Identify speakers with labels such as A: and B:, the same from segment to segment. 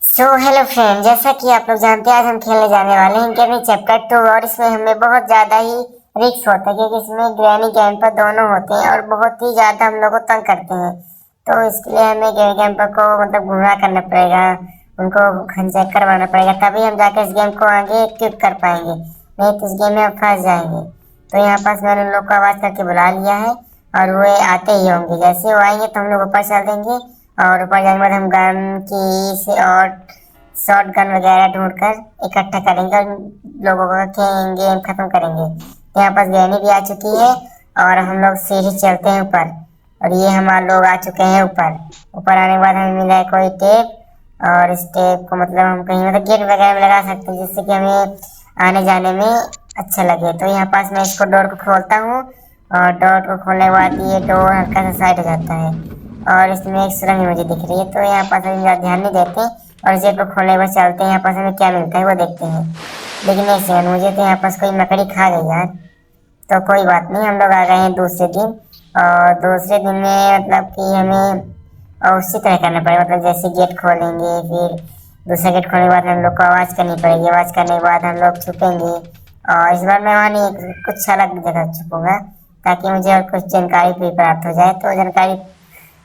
A: Hello friend, जैसा कि आप लोग जानते हैं आज हम खेलने जाने वाले हैं ग्रैनी चैप्टर 2। और इसमें हमें बहुत ज़्यादा ही रिस्क होता है क्योंकि इसमें ग्रैनी कैंपर दोनों होते हैं और बहुत ही ज़्यादा हम लोग को तंग करते हैं। तो इसके लिए हमें ग्रैनी कैंपर को मतलब गुमराह करना पड़ेगा, उनको खंचेक करवाना पड़ेगा, तभी हम जाकर इस गेम को आगे क्विक कर पाएंगे, नहीं तो इस गेम में हम फंस जाएंगे। तो यहाँ पास मैंने उन लोग को आवाज़ करके बुला लिया है और वो आते ही होंगे। जैसे वो आएंगे तो हम लोग ऊपर चल देंगे और ऊपर जाने के बाद हम गन की से और शॉर्ट गन वगैरह ढूंढकर इकट्ठा करेंगे और लोगों का गेम खत्म करेंगे। तो यहाँ पास ग्रैनी भी आ चुकी है और हम लोग सीढ़ी चलते हैं ऊपर और ये हमारे लोग आ चुके हैं ऊपर। ऊपर आने के बाद हमें मिला है कोई टेप और इस टेप को मतलब हम कहीं मतलब गेट वगैरह में लगा सकते हैं जिससे कि हमें आने जाने में अच्छा लगे। तो यहाँ पास मैं इसको डोर को खोलता हूँ और डोर को खोलने के बाद ये डोर हल्का सा साइड हो जाता है और इसमें एक सुरंग मुझे दिख रही है। तो यहाँ पास हम ध्यान नहीं देते और इसे को खोलने के बाद चलते हैं, यहाँ पास हमें क्या मिलता है वो देखते हैं। लेकिन ऐसे मुझे तो यहाँ पास कोई मकड़ी खा गई यार। तो कोई बात नहीं, हम लोग आ गए हैं दूसरे दिन और दूसरे दिन में मतलब कि हमें उसी तरह करना पड़ेगा, मतलब जैसे गेट खोलेंगे फिर दूसरा गेट खोलने के बाद हम लोग को आवाज़ करनी पड़ेगी। आवाज़ करने के बाद हम लोग छुपेंगे और इस बार मैं वहाँ नहीं कुछ अलग जगह छुपूंगा ताकि मुझे और कुछ जानकारी भी प्राप्त हो जाए। तो जानकारी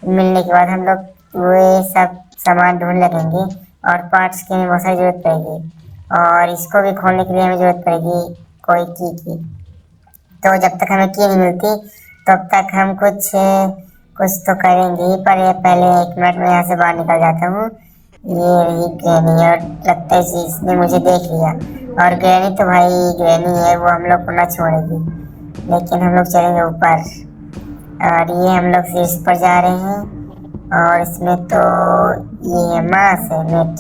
A: मिलने के बाद हम लोग वे सब सामान ढूंढ लगेंगे और पार्ट्स की हमें बहुत सारी जरूरत पड़ेगी और इसको भी खोलने के लिए हमें जरूरत पड़ेगी कोई की। तो जब तक हमें की नहीं मिलती तब तक हम कुछ तो करेंगे ही, पर ये पहले 1 मिनट में यहाँ से बाहर निकल जाता हूँ। ये रही ग्रैनी और लगता है इसने मुझे देख लिया और ग्रैनी तो भाई ग्रैनी है, वो हम लोग को ना छोड़ेगी। लेकिन हम लोग चलेंगे ऊपर और ये हम लोग शीर्ष पर जा रहे हैं और इसमें तो ये मांस है मीट,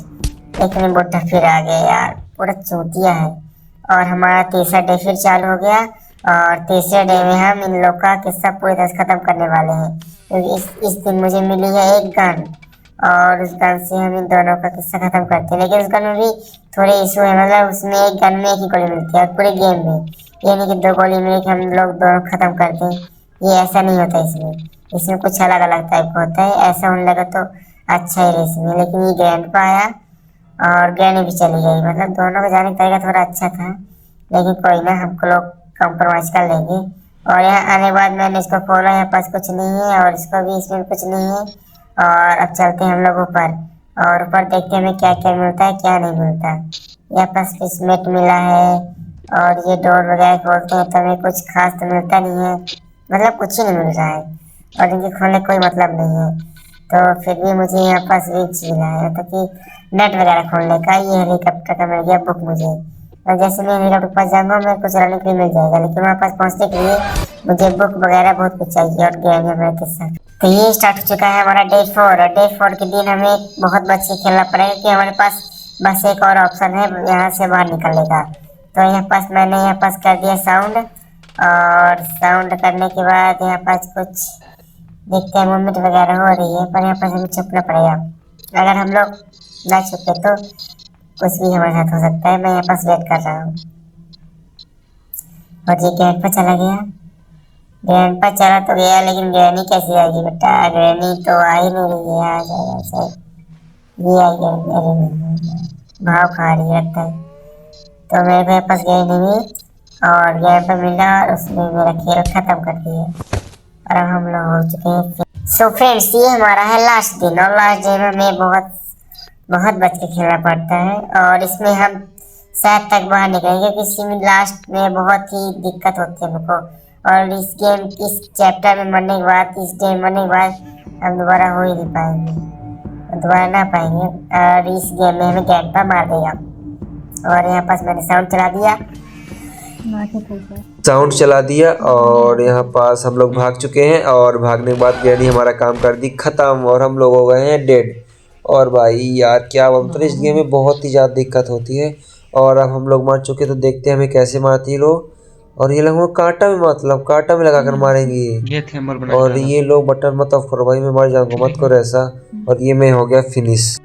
A: लेकिन बुढ़ा फिर आ गया यार, पूरा चूतिया है। और हमारा तीसरा डे फिर चालू हो गया और तीसरे डे में हम इन लोग का किस्सा पूरी तरह से खत्म करने वाले हैं क्योंकि इस दिन मुझे मिली है एक गन और उस गन से हम इन दोनों का किस्सा खत्म करते हैं। लेकिन उस गन में भी थोड़े इशू है, मतलब उसमें एक गन में 1 ही गोली मिलती है और पूरे गेम में ये नहीं कि 2 गोली मिली कि हम लोग दोनों खत्म करते हैं। ये ऐसा नहीं होता इसमें कुछ अलग अलग टाइप का होता है। ऐसा होने लगा तो अच्छा ही रही इसमें। लेकिन ये ग्रैंडपा आया और ग्रैनी भी चली गई, मतलब दोनों का जाने का तरीका थोड़ा अच्छा था, लेकिन कोई ना, हमको लोग कॉम्प्रोमाइज कर लेंगे। और यहाँ आने के बाद मैंने इसको खोला, यहाँ पास कुछ नहीं है और इसको भी इसमें कुछ नहीं है। और अब चलते हैं हम लोग ऊपर और ऊपर देखते हैं हमें क्या क्या मिलता है क्या नहीं मिलता। यहाँ पास फिशमेट मिला है और ये डोर वगैरह खोलते हैं तो हमें कुछ खास तो मिलता नहीं है, मतलब कुछ ही नहीं मिल रहा है और इनके खोलने कोई मतलब नहीं है। तो फिर भी मुझे यहाँ पास रिच मिला है तो कि नेट वगैरह खोलने का। ये हेलीकॉप्टर का मिल गया बुक मुझे, और जैसे मैं हेलीकॉप्टर के पास जाऊँगा मैं कुछ रहने के लिए मिल जाएगा, लेकिन वहाँ पास पहुँचने के लिए मुझे बुक वगैरह बहुत कुछ चाहिए और गया है मेरे के साथ। तो ये स्टार्ट हो चुका है हमारा डे 4 और डे 4 के दिन हमें बहुत बच के खेलना पड़ेगा कि हमारे पास बस एक और ऑप्शन है यहाँ से बाहर निकलने का। तो यहाँ पास मैंने यहाँ पास कर दिया साउंड और साउंड करने के बाद यहाँ पास कुछ देखते हैं मूवमेंट वगैरह हो रही है, पर यहाँ पास हमें छुपना पड़ेगा। अगर हम लोग ना छुपे तो कुछ भी हमारे साथ हो सकता है। मैं यहाँ पास वेट कर रहा हूँ और ये गेट पर चला गया। गेट पर चला तो गया लेकिन ग्रैनी कैसी आएगी बेटा, ग्रैनी तो आ ही नहीं रही है। आ जाएगा ये आई ग्रैनी, भाव खा रही लगता है। तो मेरे पास गई नहीं और गेम पर मिला और उसने मेरा खेल खत्म कर दिया और अब हम लोग हो चुके हैं। सो फ्रेंड्स, ये हमारा है लास्ट दिन और लास्ट डे में हमें बहुत बच के खेलना पड़ता है और इसमें हम शायद तक बाहर निकलेंगे क्योंकि इसमें लास्ट में बहुत ही दिक्कत होती है हमको। और इस चैप्टर में मरने के बाद, इस डे मरने के बाद हम दोबारा हो ही नहीं पाएंगे, दोबारा ना पाएंगे और इस गेम में हमें ग्रैंडपा मार देगा। और यहाँ पास मैंने
B: साउंड चला दिया और यहाँ पास हम लोग भाग चुके हैं और भागने के बाद ग्रैनी हमारा काम कर दी खत्म और हम लोग हो गए हैं डेड। और भाई यार क्या मतलब इस गेम में बहुत ही ज़्यादा दिक्कत होती है। और अब हम लोग मार चुके तो देखते हैं हमें कैसे मारती है लोग। और ये लोग कांटा में मतलब कांटा में लगा कर मारेंगे और ये लोग बटन मत ऑफ करो भाई, मैं मर जाऊंगा, मत करो ऐसा। और ये मैं हो गया फिनिश।